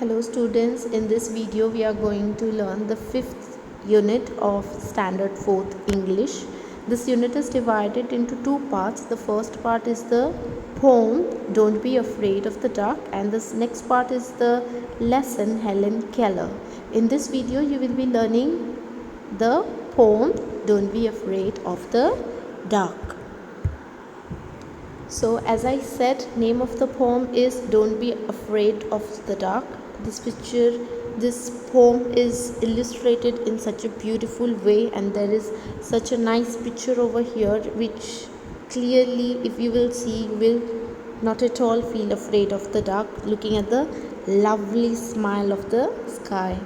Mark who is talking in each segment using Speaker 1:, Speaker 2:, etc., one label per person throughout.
Speaker 1: Hello students, in this video we are going to learn the fifth unit of standard 4th English. This unit is divided into two parts. The first part is the poem Don't Be Afraid of the Dark, and this next part is the lesson Helen Keller. In this video you will be learning the poem Don't Be Afraid of the Dark. So as I said, name of the poem is Don't Be Afraid of the Dark. This poem is illustrated in such a beautiful way, and there is such a nice picture over here which clearly, if you will see, you will not at all feel afraid of the dark, looking at the lovely smile of the sky.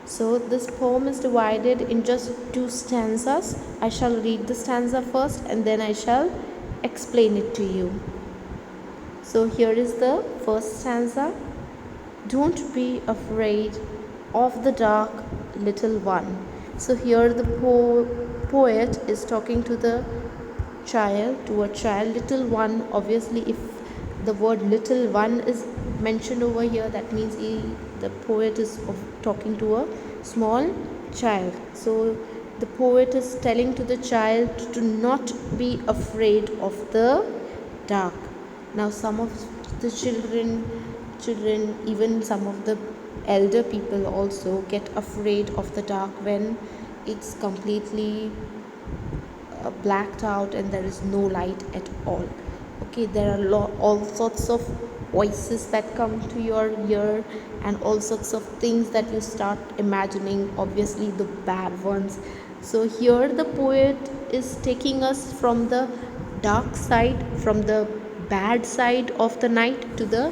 Speaker 1: So this poem is divided in just two stanzas. I shall read the stanza first and then I shall explain it to you. So here is the first stanza. Don't be afraid of the dark, little one. So here the poet is talking to the child, little one. Obviously, if the word little one is mentioned over here, that means the poet is talking to a small child. So the poet is telling to the child to not be afraid of the dark. Now some of the children, even some of the elder people also get afraid of the dark when it's completely blacked out and there is no light at all. Okay, there are all sorts of voices that come to your ear and all sorts of things that you start imagining, obviously the bad ones. So here the poet is taking us from the dark side, from the bad side of the night to the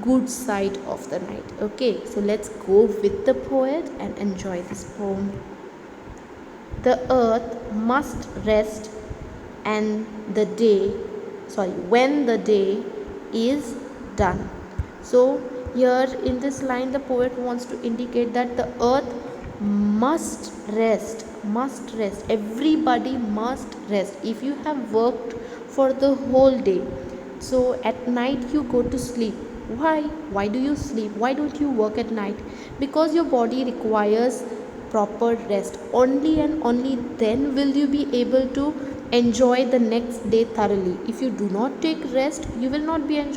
Speaker 1: good side of the night. Okay, so let's go with the poet and enjoy this poem. The earth must rest and when the day is done. So here in this line the poet wants to indicate that the earth must rest. Everybody must rest. If you have worked for the whole day, so at night you go to sleep. Why do you sleep? Why don't you work at night? Because your body requires proper rest. Only and only then will you be able to enjoy the next day thoroughly. If you do not take rest, you will not be able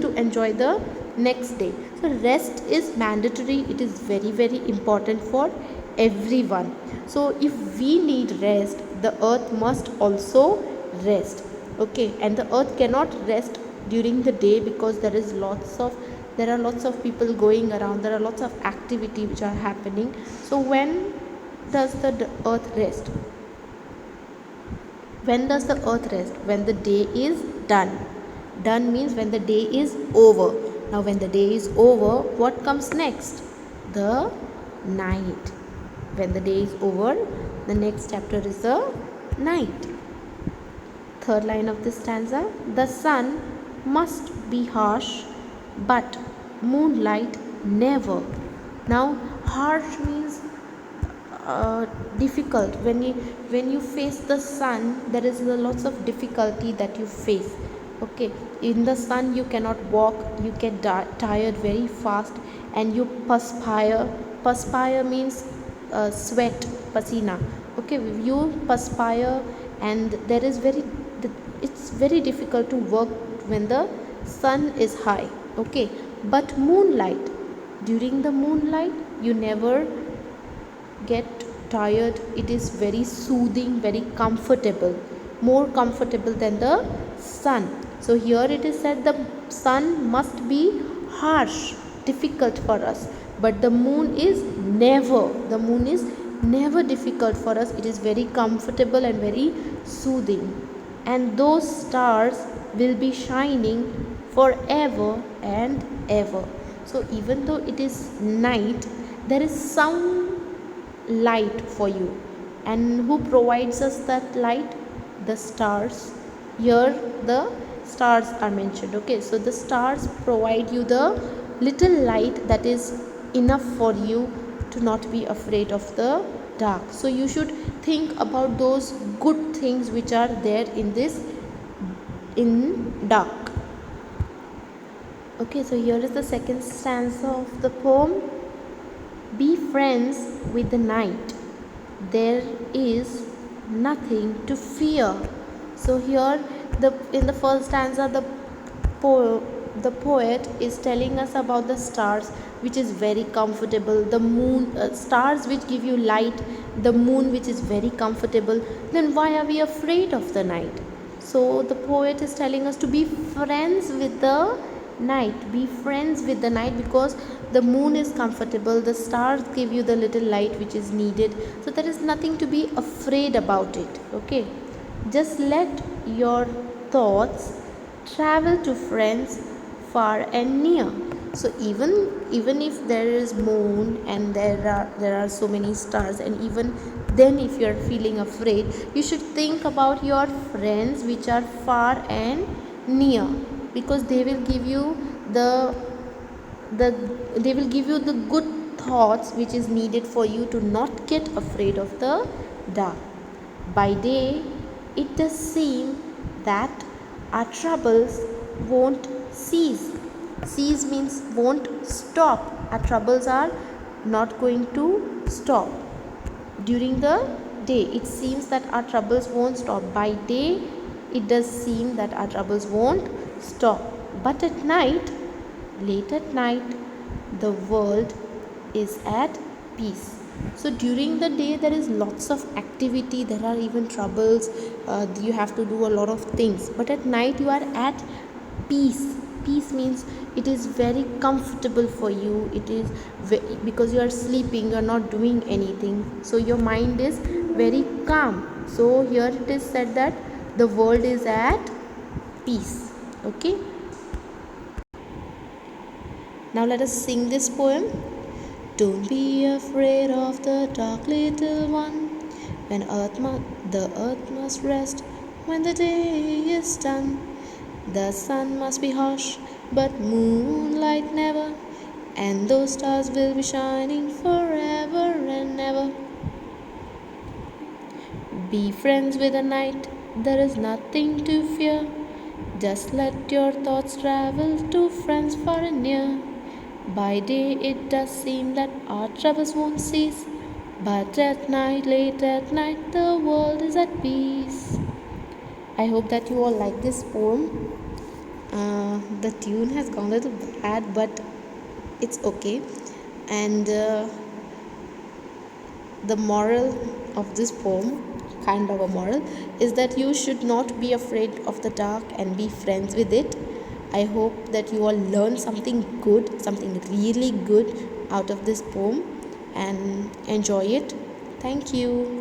Speaker 1: to enjoy the next day. So rest is mandatory. It is very, very important for everyone. So if we need rest, the earth must also rest. Okay, and the earth cannot rest during the day because there are lots of people going around, there are lots of activity which are happening. So when does the earth rest? When does the earth rest? When the day is done. Done means when the day is over. Now when the day is over, what comes next? The night. When the day is over, the next chapter is the night. Third line of this stanza. The sun must be harsh, but moonlight never. Now harsh means difficult. When you face the sun, there is lots of difficulty that you face. Okay, in the sun you cannot walk, you get tired very fast, and you perspire means sweat, pasina. Okay, you perspire, and it's very difficult to work when the sun is high. Okay, but during the moonlight you never get tired. It is very soothing, very comfortable, more comfortable than the sun. So here it is said the sun must be harsh, difficult for us, but the moon is never difficult for us. It is very comfortable and very soothing, and those stars will be shining forever and ever. So even though it is night, there is some light for you, and who provides us that light? The stars. Here the stars are mentioned. Okay, so the stars provide you the little light that is enough for you to not be afraid of the dark. So you should think about those good things which are there in dark. Okay, so here is the second stanza of the poem. Be friends with the night. There is nothing to fear. So here, the in the first stanza, the poet is telling us about the stars, which is very comfortable. The moon, stars which give you light. The moon, which is very comfortable. Then why are we afraid of the night? So the poet is telling us to be friends with the night. Be friends with the night because the moon is comfortable, the stars give you the little light which is needed. So there is nothing to be afraid about it. Okay, just let your thoughts travel to friends far and near. So even if there is moon and there are so many stars, and even then if you are feeling afraid, you should think about your friends which are far and near, because they will give you the the they will give you the good thoughts which is needed for you to not get afraid of the dark. By day it does seem that our troubles won't cease. Cease means won't stop. Our troubles are not going to stop. During the day it seems that our troubles won't stop. By day it does seem that our troubles won't stop. But at night, late at night, the world is at peace. So during the day there is lots of activity, there are even troubles, you have to do a lot of things, but at night you are at peace. Peace means it is very comfortable for you. It is because you are sleeping, you are not doing anything, so your mind is very calm. So here it is said that the world is at peace. Okay, now let us sing this poem. Don't be afraid of the dark, little one. When the earth must rest, when the day is done. The sun must be harsh, but moonlight never. And those stars will be shining forever and ever. Be friends with the night, there is nothing to fear. Just let your thoughts travel to friends far and near. By day it does seem that our troubles won't cease, but at night, late at night, the world is at peace. I hope that you all like this poem. The tune has gone a little bad, but it's okay. And the moral of this poem, kind of a moral, is that you should not be afraid of the dark and be friends with it. I hope that you all learn something good, something really good out of this poem and enjoy it. Thank you.